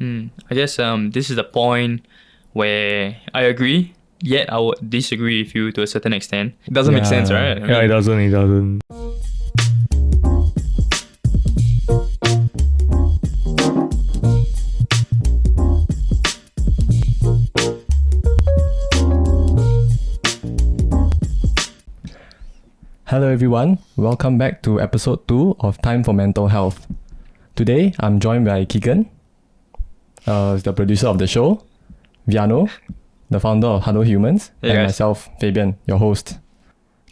I guess this is the point where I agree, yet I would disagree with you to a certain extent. It doesn't make sense, right? It doesn't. Hello everyone, welcome back to episode 2 of Time for Mental Health. Today, I'm joined by Keegan, the producer of the show, Viaano, the founder of Huddle Humans, Hey and guys. myself, Fabian, your host.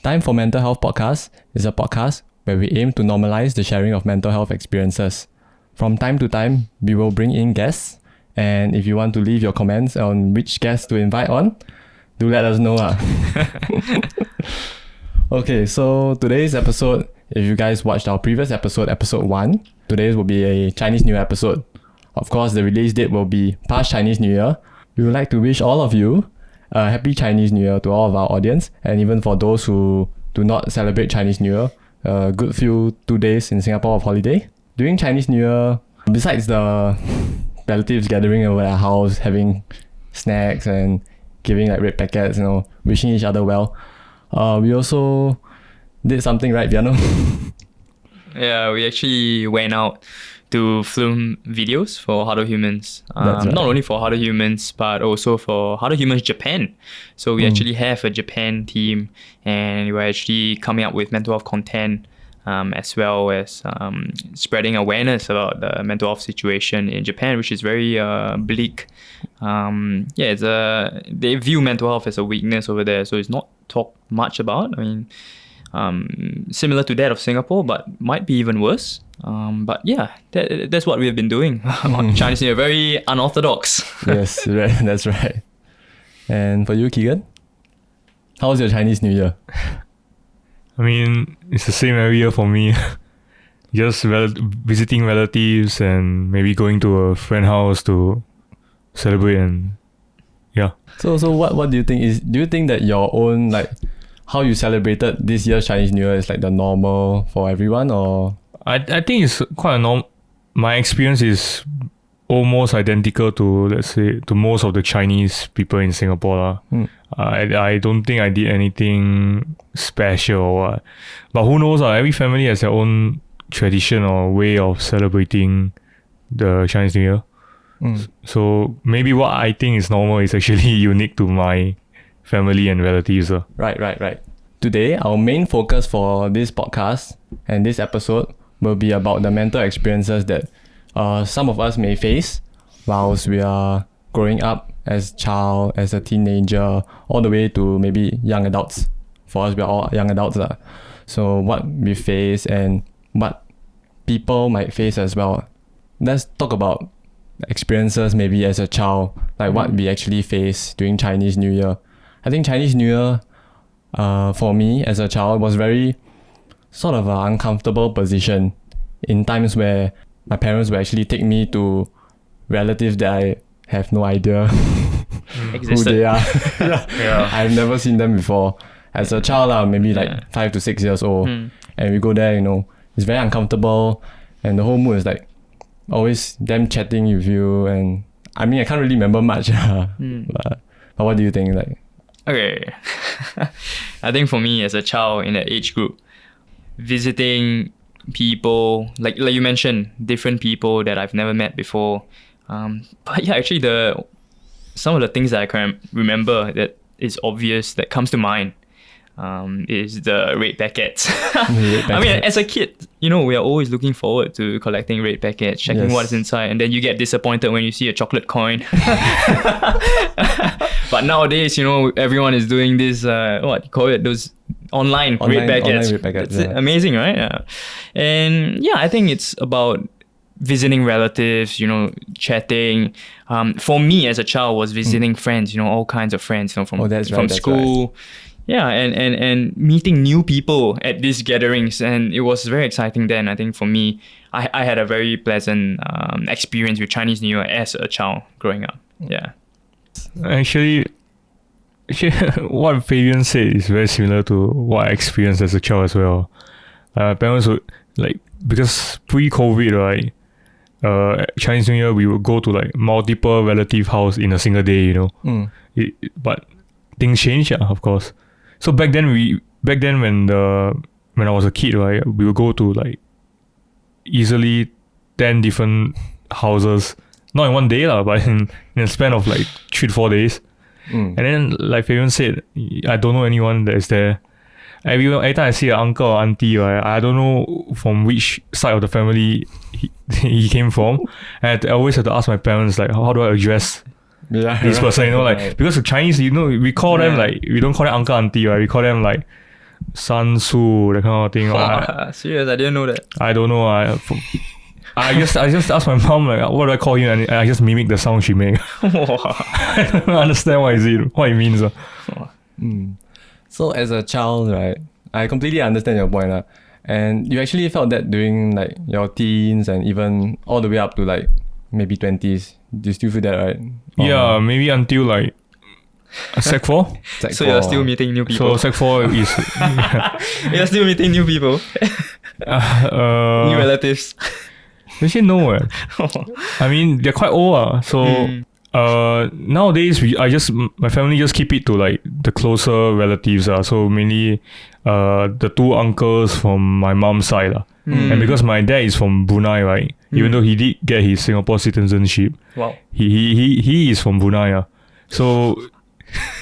Time for Mental Health podcast is a podcast where we aim to normalize the sharing of mental health experiences. From time to time, we will bring in guests, and if you want to leave your comments on which guests to invite on, do let us know. Okay, so today's episode, if you guys watched our previous episode, episode 1, today's will be a Chinese New Year episode. Of course, the release date will be past Chinese New Year. We would like to wish all of you a happy Chinese New Year to all of our audience, and even for those who do not celebrate Chinese New Year, a good few 2 days in Singapore of holiday. During Chinese New Year, besides the relatives gathering over our house, having snacks and giving like red packets, wishing each other well, we also did something, right, Viaano? Yeah, we actually went out to film videos for Huddle Humans. That's right. Not only for Huddle Humans, but also for Huddle Humans Japan. So we actually have a Japan team, and we're actually coming up with mental health content, as well as spreading awareness about the mental health situation in Japan, which is very bleak. They view mental health as a weakness over there, so it's not talked much about. I mean, similar to that of Singapore, but might be even worse. But yeah, that's what we've been doing on Chinese New Year. Very unorthodox. Yes, right, that's right. And for you, Keegan? How was your Chinese New Year? I mean, it's the same every year for me. Just visiting relatives and maybe going to a friend's house to celebrate, and yeah. So what do you think do you think that your own, like, how you celebrated this year's Chinese New Year is like the normal for everyone, or? I think it's quite a norm. My experience is almost identical to, let's say, to most of the Chinese people in Singapore. I don't think I did anything special or what. But who knows? Every family has their own tradition or way of celebrating the Chinese New Year. So maybe what I think is normal is actually unique to my family and relatives. Right. Today, our main focus for this podcast and this episode will be about the mental experiences that some of us may face whilst we are growing up as a child, as a teenager, all the way to maybe young adults. For us, we are all young adults. So what we face and what people might face as well. Let's talk about experiences maybe as a child, like what we actually face during Chinese New Year. I think Chinese New Year, for me as a child, was very sort of an uncomfortable position in times where my parents would actually take me to relatives that I have no idea who they are. Yeah. I've never seen them before. As a child, maybe like 5 to 6 years old, and we go there, it's very uncomfortable, and the whole mood is like always them chatting with you, and I mean, I can't really remember much, but what do you think? Like, Okay. I think for me as a child in that age group, visiting people, like you mentioned, different people that I've never met before. But yeah, actually some of the things that I can remember that is obvious, that comes to mind, is the red packets. I mean, as a kid, we are always looking forward to collecting red packets, checking what's inside, and then you get disappointed when you see a chocolate coin. But nowadays, everyone is doing this, what you call it, those online red packets. It's amazing, right? Yeah. And yeah, I think it's about visiting relatives, chatting. For me as a child was visiting friends, all kinds of friends, from school. Yeah, and meeting new people at these gatherings, and it was very exciting then. I think for me, I had a very pleasant experience with Chinese New Year as a child growing up. Yeah. Actually, what Fabian said is very similar to what I experienced as a child as well. Parents would, because pre-COVID, right, Chinese New Year, we would go to like multiple relative house in a single day, you know. But things change, yeah, of course. So back then when I was a kid, right, we would go to like easily 10 different houses, not in one day lah, but in a span of like 3 to 4 days. And then like Fabian said, I don't know anyone that is there. Every time I see an uncle or auntie, right, I don't know from which side of the family he came from. And I always have to ask my parents, like, how do I address this person, you know, like, because of Chinese, you know, we call them like, we don't call them uncle, auntie, right? We call them like san, su, that kind of thing. Serious, I didn't know that. I don't know. I just asked my mom, like, what do I call you? And I just mimic the sound she make. I don't understand what it means. So as a child, right, I completely understand your point. And you actually felt that during like your teens and even all the way up to like maybe 20s. Do you still feel that, right? Yeah, maybe until like Sec 4. So you're still meeting new people. So Sec 4 is... You're still meeting new people. New relatives. Actually, no. I mean, they're quite old. So nowadays, my family just keep it to like the closer relatives. So mainly the 2 uncles from my mom's side. And because my dad is from Brunei, right? Even though he did get his Singapore citizenship, wow, he is from Brunei. So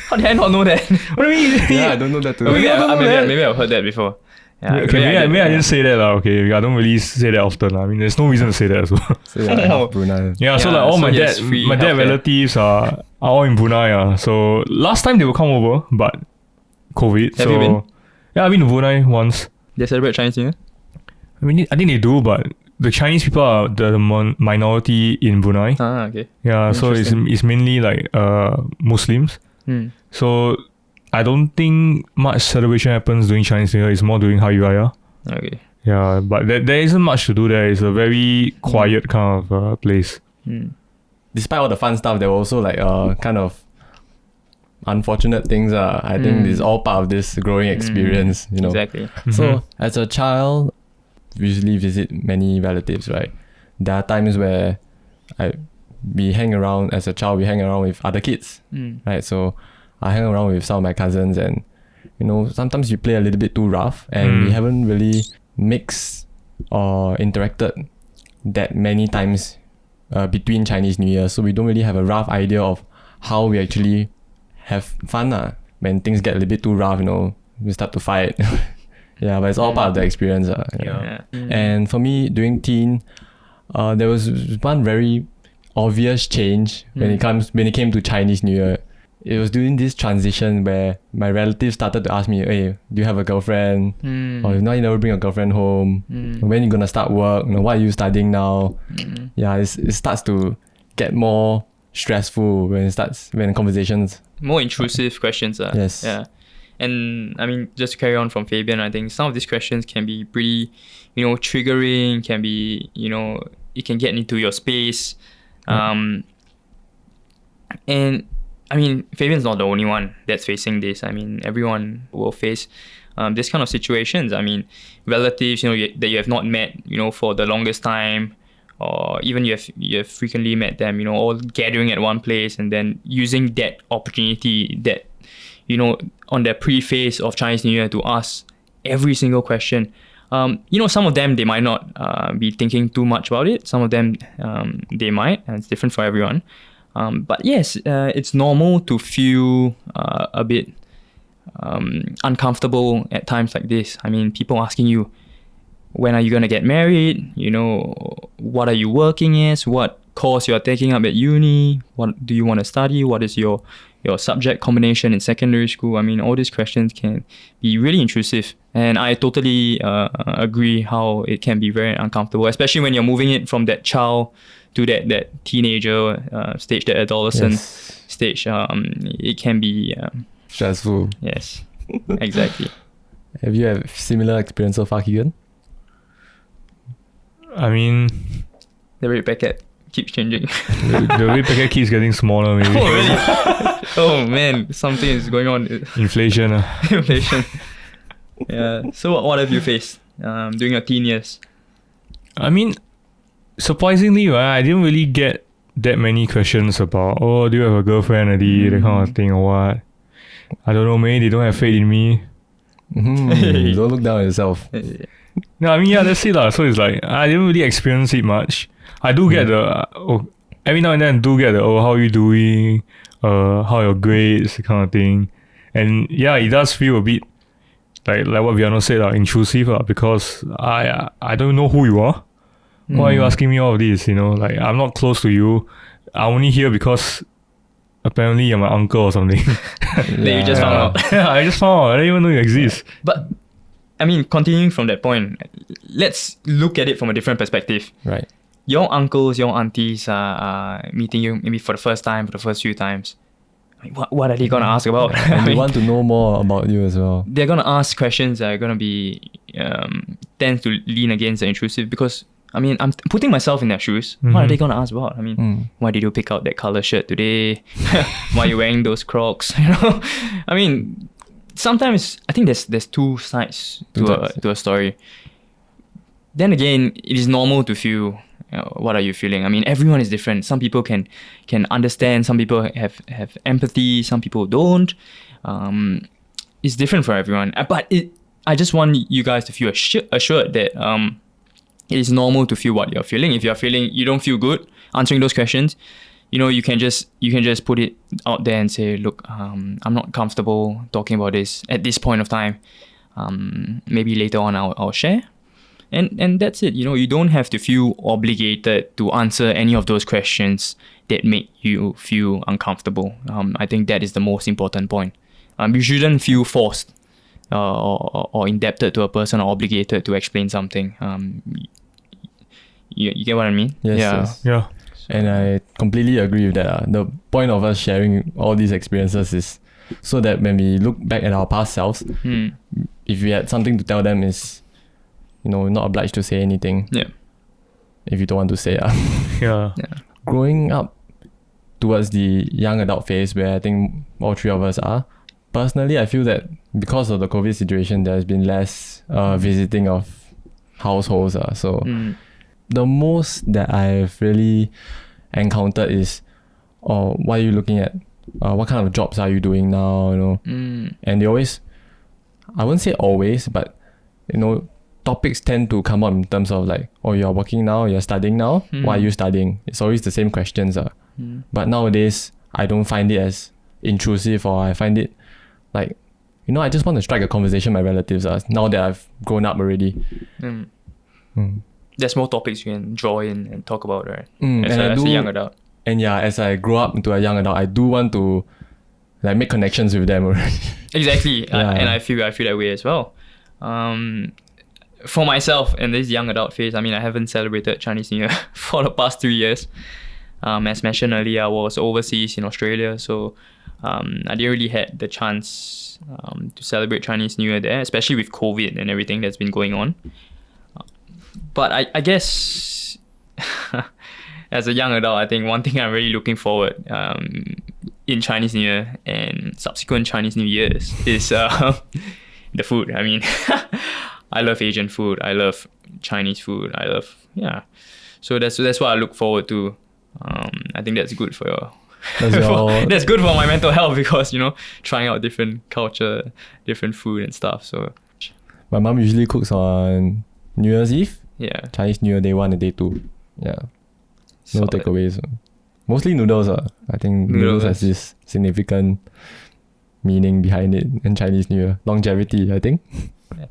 how did I not know that? What do you mean? Yeah, I don't know that too. Maybe I've heard that before. Yeah, maybe I didn't say that okay. I don't really say that often. I mean, there's no reason to say that as well. So yeah, Brunei. Yeah, so like all my dad relatives are all in Brunei. So last time they will come over, but COVID. Have you been? Yeah, I've been to Brunei once. They celebrate Chinese New Year? I mean, I think they do, but the Chinese people are the minority in Brunei. Okay. Yeah, so it's mainly like Muslims. So I don't think much celebration happens during Chinese New Year. It's more during Hari Raya. Okay. Yeah, but there isn't much to do there. It's a very quiet kind of place. Despite all the fun stuff, there were also like kind of unfortunate things. I think it's all part of this growing experience, you know. Exactly. So as a child, we usually visit many relatives, right? There are times where we hang around with other kids, right? So I hang around with some of my cousins, and you know, sometimes you play a little bit too rough, and we haven't really mixed or interacted that many times between Chinese New Year, so we don't really have a rough idea of how we actually have fun. When things get a little bit too rough, you know, we start to fight. Yeah, but it's all part of the experience. And for me, during teen, there was one very obvious change when it came to Chinese New Year. It was during this transition where my relatives started to ask me, hey, do you have a girlfriend? Or if not, you never bring a girlfriend home. When you gonna start work? You know, what are you studying now? Yeah, it starts to get more stressful when conversations. More intrusive questions. Yes. Yeah. And I mean, just to carry on from Fabian, I think some of these questions can be pretty, you know, triggering, can be, you know, it can get into your space. And I mean, Fabian's not the only one that's facing this. I mean, everyone will face this kind of situations. I mean, relatives, you know, that you have not met, you know, for the longest time, or even you have frequently met them, you know, all gathering at one place and then using that opportunity that, you know, on their preface of Chinese New Year to ask every single question. You know, some of them, they might not be thinking too much about it. Some of them, they might, and it's different for everyone. But yes, it's normal to feel a bit uncomfortable at times like this. I mean, people asking you, when are you going to get married? You know, what are you working as? What course you're taking up at uni? What do you want to study? What is your subject combination in secondary school? I mean, all these questions can be really intrusive. And I totally agree how it can be very uncomfortable, especially when you're moving it from that child to that teenager stage, that adolescent stage. It can be stressful. Yes, exactly. Have you had similar experience so far, Keegan? I mean, the red packet keeps changing. the red packet keeps getting smaller, maybe. Oh, really? Oh man, something is going on. Inflation. Inflation. Yeah. So what have you faced during your teen years? I mean, surprisingly, right, I didn't really get that many questions about, oh, do you have a girlfriend already, that kind of thing, or what. I don't know, maybe they don't have faith in me. Don't look down on yourself. No, I mean, yeah, that's it lah. So it's like, I didn't really experience it much. I do get the, every now and then I do get the, oh, how are you doing? How are your grades, kind of thing. And yeah, it does feel a bit like what Viaano said, intrusive, because I don't know who you are. Why are you asking me all of this? Like, I'm not close to you. I'm only here because apparently you're my uncle or something. That you just found out. I just found out. I didn't even know you exist. But I mean, continuing from that point, let's look at it from a different perspective. Right. Your uncles, your aunties are meeting you maybe for the first time, for the first few times. What are they going to ask about? And they want to know more about you as well. They're going to ask questions that are going to be tend to lean against the intrusive, because I mean, I'm putting myself in their shoes. What are they going to ask about? I mean, why did you pick out that color shirt today? Why are you wearing those Crocs? I mean, sometimes I think there's two sides to a story. Then again, it is normal to feel, what are you feeling? I mean, everyone is different. Some people can understand. Some people have empathy. Some people don't. It's different for everyone. But I just want you guys to feel assured that it is normal to feel what you're feeling. If you're feeling you don't feel good answering those questions, you can just put it out there and say, look, I'm not comfortable talking about this at this point of time. Maybe later on I'll share. And that's it. You don't have to feel obligated to answer any of those questions that make you feel uncomfortable. I think that is the most important point. You shouldn't feel forced or indebted to a person or obligated to explain something. You get what I mean? Yes. Yeah. And I completely agree with that. The point of us sharing all these experiences is so that when we look back at our past selves, if we had something to tell them, is not obliged to say anything. Yeah. If you don't want to say. Yeah. Growing up towards the young adult phase, where I think all three of us are, personally, I feel that because of the COVID situation, there's been less visiting of households. So the most that I've really encountered is, what are you looking at? What kind of jobs are you doing now? And they always, I wouldn't say always, but topics tend to come up in terms of like, oh, you're working now, you're studying now. Why are you studying? It's always the same questions. But nowadays, I don't find it as intrusive, or I find it like, I just want to strike a conversation with my relatives now that I've grown up already. There's more topics you can draw in and talk about, right? As a young adult. And yeah, as I grow up into a young adult, I do want to like make connections with them already. Exactly. And I feel that way as well. For myself in this young adult phase, I mean, I haven't celebrated Chinese New Year for the past 3 years. As mentioned earlier, I was overseas in Australia, so I didn't really had the chance to celebrate Chinese New Year there, especially with COVID and everything that's been going on. But I guess as a young adult, I think one thing I'm really looking forward in Chinese New Year and subsequent Chinese New Years is the food. I mean, I love Asian food. I love Chinese food. So that's what I look forward to. I think that's good for your... that's good for my mental health, because trying out different culture, different food and stuff. So my mom usually cooks on New Year's Eve. Yeah. Chinese New Year day 1 and day 2. Yeah. No Solid. takeaways. Mostly noodles. I think noodles has this significant meaning behind it in Chinese New Year. Longevity, I think.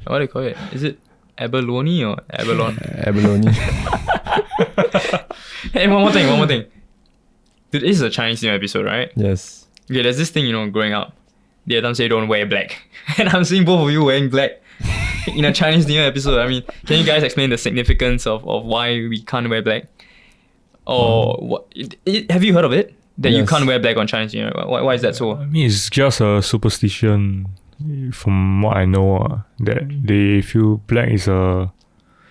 What do you call it? Is it abalone or abalone? Abalone. Hey, one more thing. This is a Chinese New Year episode, right? Yes. Okay, there's this thing, growing up. The Adam say don't wear black. And I'm seeing both of you wearing black in a Chinese New Year episode. I mean, can you guys explain the significance of why we can't wear black? Or what? Have you heard of it? That you can't wear black on Chinese New Year? Why is that so? I mean, it's just a superstition from what I know, that they feel black is a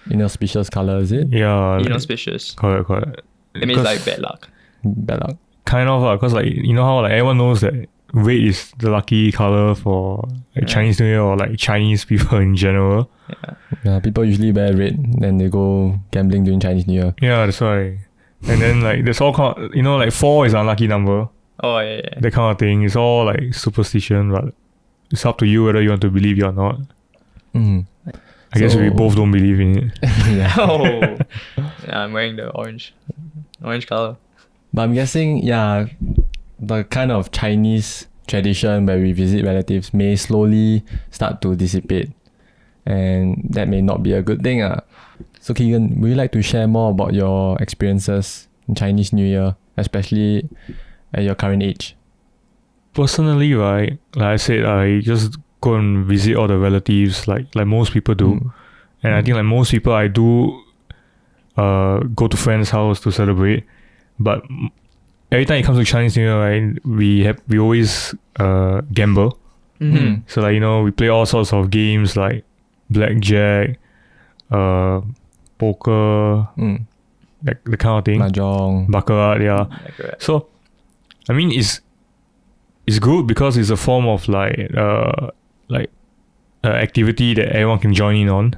inauspicious color, is it? Yeah. Inauspicious. Correct. It means like bad luck. Bad luck. Kind of, because like, how like everyone knows that red is the lucky color for like Chinese New Year or like Chinese people in general. Yeah, people usually wear red, then they go gambling during Chinese New Year. Yeah, that's why. And then like there's all kind of, like 4 is an unlucky number. Oh yeah. That kind of thing. It's all like superstition, but it's up to you whether you want to believe it or not. I guess we both don't believe in it. Oh. Yeah, I'm wearing the orange color. But I'm guessing, the kind of Chinese tradition where we visit relatives may slowly start to dissipate, and that may not be a good thing. So Keegan, would you like to share more about your experiences in Chinese New Year, especially at your current age? Personally, right, like I said, I just go and visit all the relatives like most people do. And I think like most people, I do go to friends' house to celebrate. But every time it comes to Chinese New Year, right, we always gamble. So like, we play all sorts of games like blackjack, poker, like the kind of thing. Mahjong. Baccarat, yeah. Baccarat. So, I mean, it's good because it's a form of activity that everyone can join in on.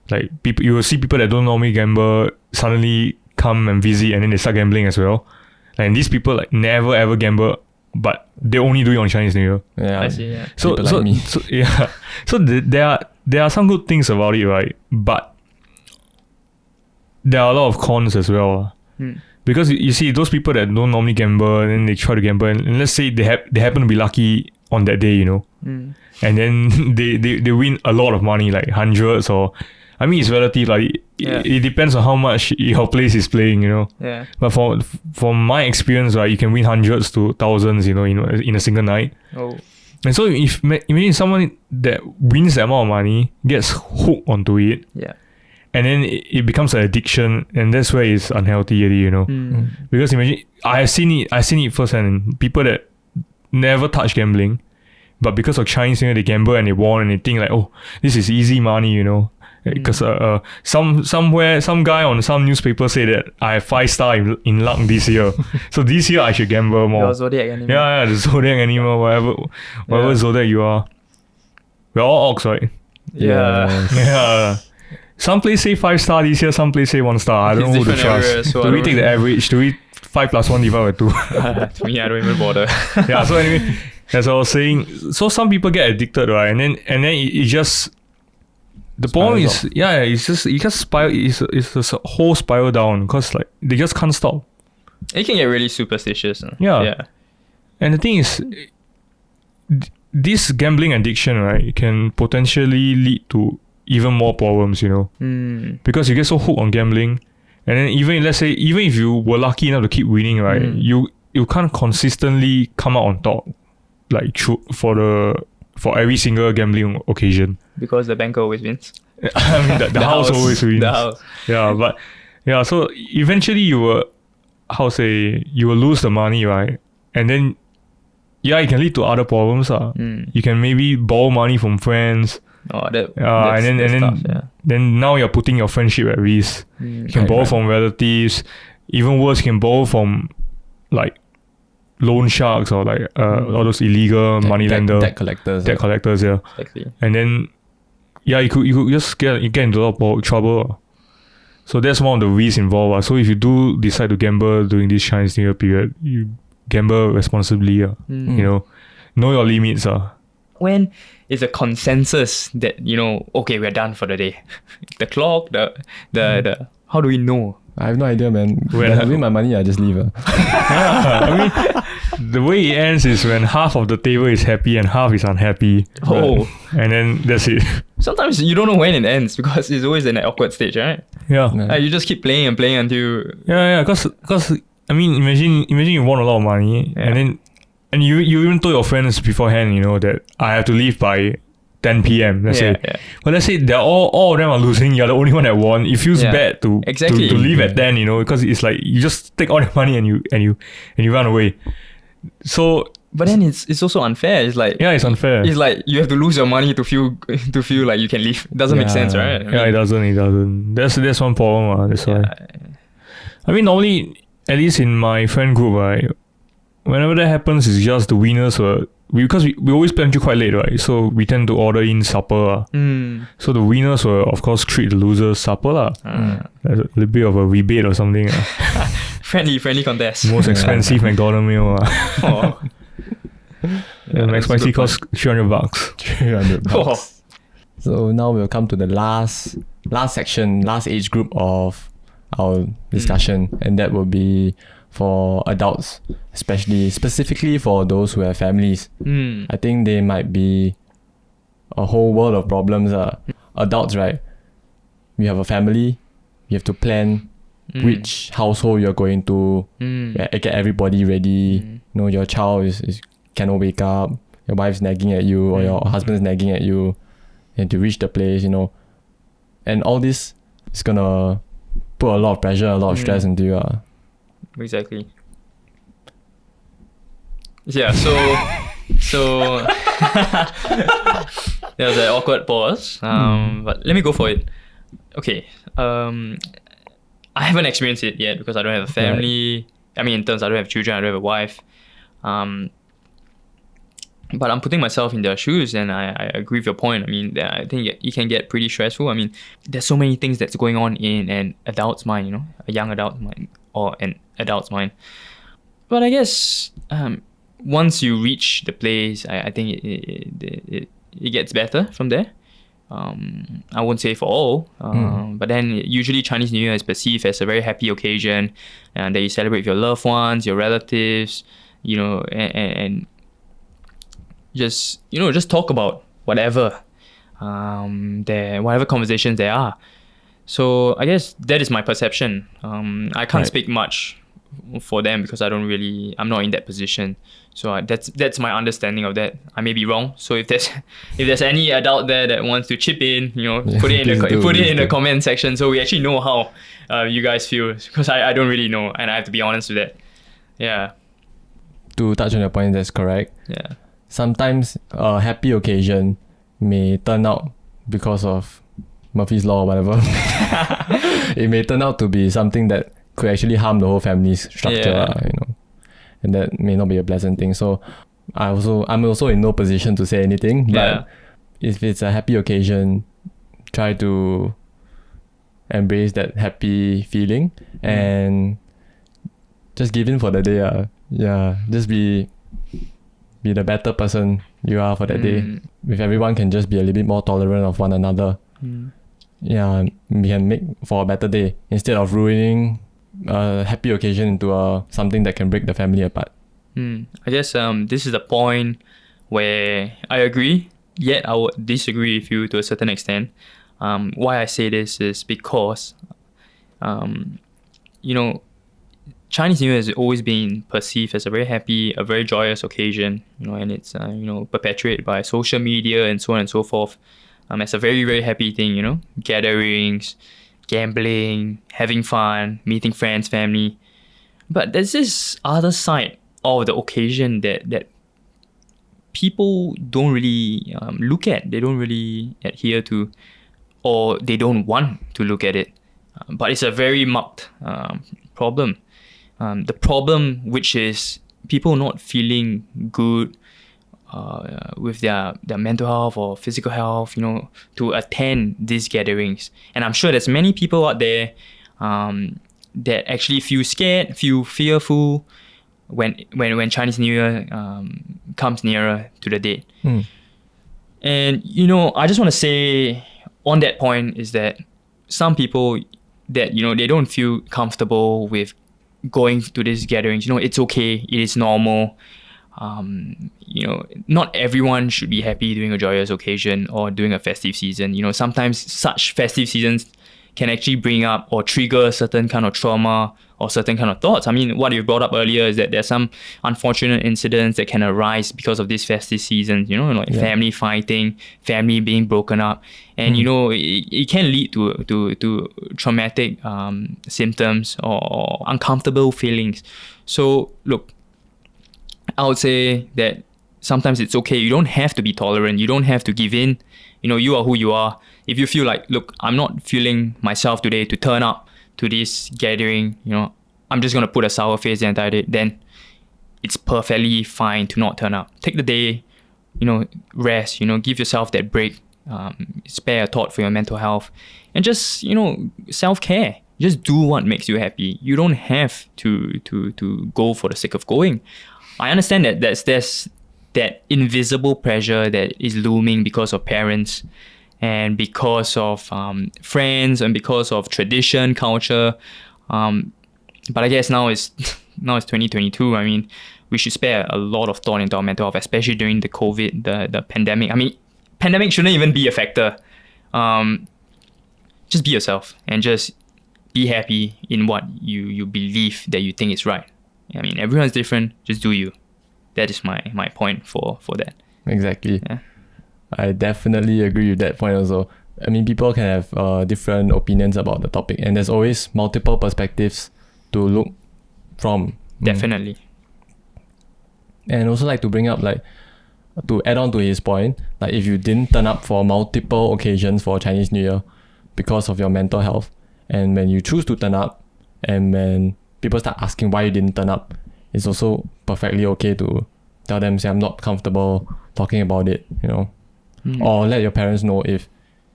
Like people, you will see people that don't normally gamble suddenly come and visit, and then they start gambling as well. And these people like never ever gamble, but they only do it on Chinese New Year. Yeah, I see. Yeah. So there are some good things about it, right? But there are a lot of cons as well. Because you see those people that don't normally gamble, and then they try to gamble, and let's say they happen to be lucky on that day, and then they win a lot of money, like hundreds, or I mean, it's relative, like it depends on how much your place is playing, Yeah. But from my experience, right, you can win hundreds to thousands, in a single night. Oh. And so imagine someone that wins that amount of money gets hooked onto it. Yeah. And then it becomes an addiction, and that's where it's unhealthy already, Because imagine, I've seen it firsthand. People that never touch gambling, but because of Chinese New Year, they gamble and they won, and they think like, oh, this is easy money, Because some guy on some newspaper said that I have 5-star in luck this year, so this year I should gamble more. Your zodiac animal. Yeah, the zodiac animal, whatever zodiac you are. We're all ox, right? Yeah. Yeah. Some place say 5-star this year, some place say 1-star. I don't know who to trust. So do we take the average? Do we 5 plus 1 divided by 2? To me, I don't even bother. Yeah. So anyway, as I was saying, so some people get addicted, right? And then it just. The problem is, it just spiral. It's a whole spiral down because like they just can't stop. It can get really superstitious. Yeah. And the thing is, this gambling addiction, right, it can potentially lead to even more problems, because you get so hooked on gambling, and then even if you were lucky enough to keep winning, right, you can't consistently come out on top, like for every single gambling occasion. Because the banker always wins. I mean, the house always wins. The house. Yeah, but so eventually you will lose the money, right? And then it can lead to other problems. You can maybe borrow money from friends. Oh, then now you're putting your friendship at risk. You can borrow from relatives. Even worse, you can borrow from like loan sharks or like all those illegal money lenders, debt collectors. Yeah. Exactly. And then you could just get into a lot of trouble. So that's one of the risks involved. So if you do decide to gamble during this Chinese New Year period, you gamble responsibly. Know your limits. When is a consensus that okay, we're done for the day? The clock, the how do we know? I have no idea, man. When I win my money, I just leave. I mean, the way it ends is when half of the table is happy and half is unhappy. Oh. And then that's it. Sometimes you don't know when it ends because it's always in an awkward stage, right? Yeah. You just keep playing and playing until... Yeah, because I mean, imagine you won a lot of money, and you even told your friends beforehand, that I have to leave by 10 p.m. Let's say. Yeah. But let's say they're all of them are losing. You're the only one that won. It feels bad to leave at 10, because it's like you just take all the money and you run away. So. But then it's also unfair. It's like it's unfair. It's like you have to lose your money to feel like you can leave. It doesn't make sense, right? It doesn't. That's one problem. That's why. I mean, normally, at least in my friend group, right, whenever that happens, it's just the winners were... Because we always plan quite late, right? So we tend to order in supper. So the winners will, of course, treat the losers supper. There's a little bit of a rebate or something. Friendly contest. Most expensive McDonald's meal. The McSpicy costs $300. $300. So now we'll come to the last section, last age group of our discussion, and that will be for adults, specifically for those who have families. I think they might be a whole world of problems. Adults, right? You have a family, you have to plan which household you're going to, get everybody ready. You know, your child is cannot wake up, your wife's nagging at you, or your husband's nagging at you, and to reach the place, you know. And all this is gonna put a lot of pressure, a lot of stress into you. Exactly. Yeah, so there was an awkward pause. But let me go for it. Okay. I haven't experienced it yet because I don't have a family. Right. I mean, in terms, I don't have children, I don't have a wife. But I'm putting myself in their shoes, and I agree with your point. I mean, I think it can get pretty stressful. I mean, there's so many things that's going on in an adult's mind, you know, a young adult mind or an adult's mind. But I guess once you reach the place, I think it gets better from there. I won't say for all, but then usually Chinese New Year is perceived as a very happy occasion, and that you celebrate with your loved ones, your relatives, you know, and just talk about whatever whatever conversations there are. So I guess that is my perception. I can't speak much for them because I'm not in that position. So that's my understanding of that. I may be wrong. So if there's any adult there that wants to chip in, you know, put it in the comment section so we actually know how you guys feel, because I don't really know, and I have to be honest with that. Yeah. To touch on your point, that's correct. Yeah. Sometimes a happy occasion may turn out, because of Murphy's Law or whatever, it may turn out to be something that could actually harm the whole family's structure, you know, and that may not be a pleasant thing. So I'm also in no position to say anything, but if it's a happy occasion, try to embrace that happy feeling and just give in for the day. Just be the better person you are for that day. If everyone can just be a little bit more tolerant of one another, we can make for a better day instead of ruining a happy occasion into something that can break the family apart. I guess this is the point where I agree, yet I would disagree with you to a certain extent. Why I say this is because, you know, Chinese New Year has always been perceived as a very happy, a very joyous occasion, you know, and it's perpetuated by social media and so on and so forth. As a very, very happy thing, you know, gatherings, gambling, having fun, meeting friends, family. But there's this other side of the occasion that people don't really look at. They don't really adhere to, or they don't want to look at it. But it's a very marked problem. The problem, which is people not feeling good with their mental health or physical health, you know, to attend these gatherings. And I'm sure there's many people out there that actually feel scared, feel fearful when Chinese New Year comes nearer to the date. And, you know, I just want to say on that point is that some people that, you know, they don't feel comfortable with going to these gatherings, you know, it's okay, it is normal. You know, not everyone should be happy during a joyous occasion or during a festive season. You know, sometimes such festive seasons can actually bring up or trigger a certain kind of trauma or certain kind of thoughts. I mean, what you brought up earlier is that there's some unfortunate incidents that can arise because of this festive season, you know, like family fighting, family being broken up. And, you know, it can lead to traumatic symptoms or uncomfortable feelings. So, look, I would say that sometimes it's okay. You don't have to be tolerant. You don't have to give in. You know, you are who you are. If you feel like, look, I'm not feeling myself today to turn up to this gathering, you know, I'm just going to put a sour face the entire day, then it's perfectly fine to not turn up. Take the day, rest, give yourself that break, spare a thought for your mental health, and just, self-care. Just do what makes you happy. You don't have to go for the sake of going. I understand that there's that invisible pressure that is looming because of parents and because of friends and because of tradition, culture. But I guess now it's 2022. I mean, we should spare a lot of thought into our mental health, especially during the COVID, the pandemic. I mean, pandemic shouldn't even be a factor. Just be yourself and just be happy in what you believe that you think is right. I mean, everyone's different. Just do you. That is my point for that. Exactly. Yeah. I definitely agree with that point also. I mean, people can have different opinions about the topic, and there's always multiple perspectives to look from. Definitely. And also like to bring up, like, to add on to his point, like if you didn't turn up for multiple occasions for Chinese New Year because of your mental health, and when you choose to turn up, and when people start asking why you didn't turn up, it's also perfectly okay to tell them, say, I'm not comfortable talking about it, or let your parents know if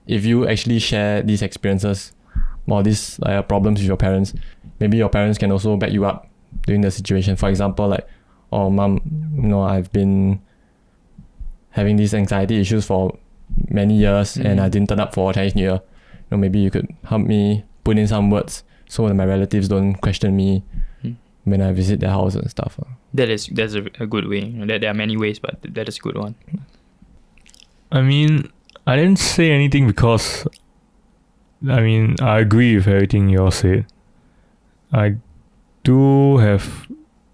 you actually share these experiences or these problems with your parents. Maybe your parents can also back you up during the situation. For example, like, oh mom, I've been having these anxiety issues for many years and I didn't turn up for Chinese New Year. Maybe you could help me put in some words so that my relatives don't question me when I visit their house and stuff. That's a good way. There are many ways, but that is a good one. I mean, I didn't say anything because, I agree with everything you all said. I do have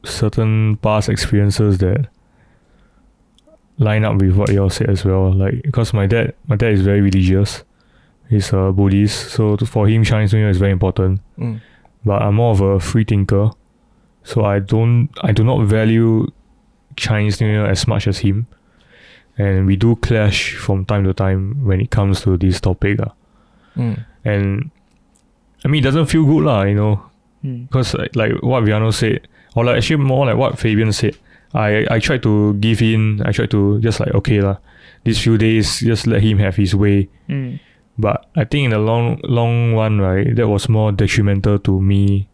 certain past experiences that line up with what you all said as well. Like, because my dad is very religious. He's a Buddhist, so for him Chinese New Year is very important. But I'm more of a free thinker, so I do not value Chinese New Year as much as him, and we do clash from time to time when it comes to this topic. And I mean, it doesn't feel good because like what Viaano said, or like actually more like what Fabian said, I tried to give in. I tried to just like, okay lah, these few days just let him have his way. But I think in the long run, right, that was more detrimental to me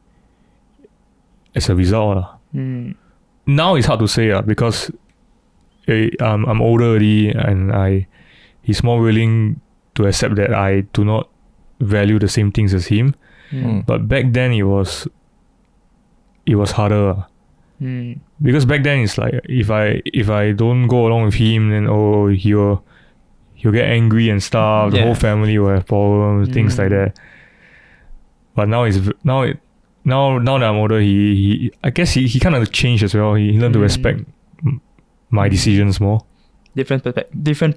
as a result. Now it's hard to say because I'm older already, and he's more willing to accept that I do not value the same things as him. But back then it was harder. Because back then it's like if I don't go along with him, then he'll get angry and stuff. The whole family will have problems, things like that. But now that I'm older, he I guess he kind of changed as well. He learned to respect my decisions more. Different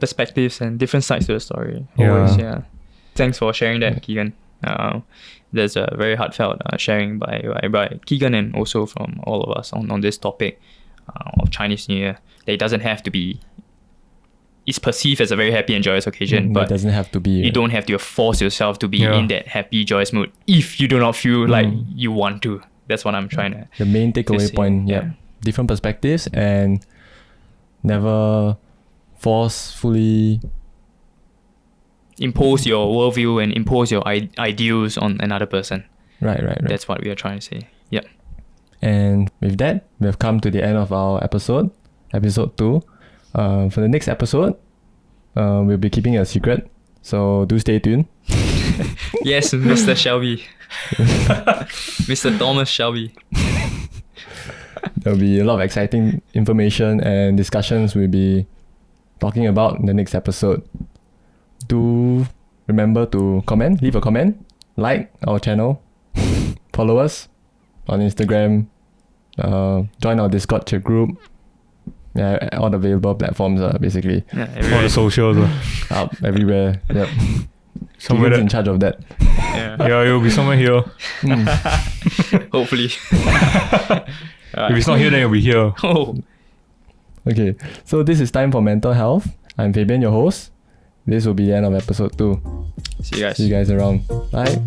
perspectives and different sides to the story. Always, yeah. Thanks for sharing that, Keegan. There's a very heartfelt sharing by Keegan and also from all of us on this topic of Chinese New Year. That it doesn't have to be. It's perceived as a very happy and joyous occasion, but it doesn't have to be. You don't have to force yourself to be in that happy, joyous mood if you do not feel like you want to. That's what I'm trying to. The main takeaway point, different perspectives, and never forcefully impose your worldview and impose your ideals on another person. Right. That's what we are trying to say. Yeah. And with that, we have come to the end of our episode 2. For the next episode, we'll be keeping it a secret, so do stay tuned. Yes, Mr. Shelby. Mr. Thomas Shelby. There'll be a lot of exciting information and discussions we'll be talking about in the next episode. Do remember to leave a comment, like our channel, follow us on Instagram, join our Discord chat group. Yeah, all the available platforms basically. Yeah, all the socials up everywhere. Yep. Somewhere in charge of that. Yeah, it'll be somewhere here. Hopefully. If it's not here, then it'll be here. Oh. Okay, so this is Time for Mental Health. I'm Fabian, your host. This will be the end of episode 2. See you guys. See you guys around. Bye.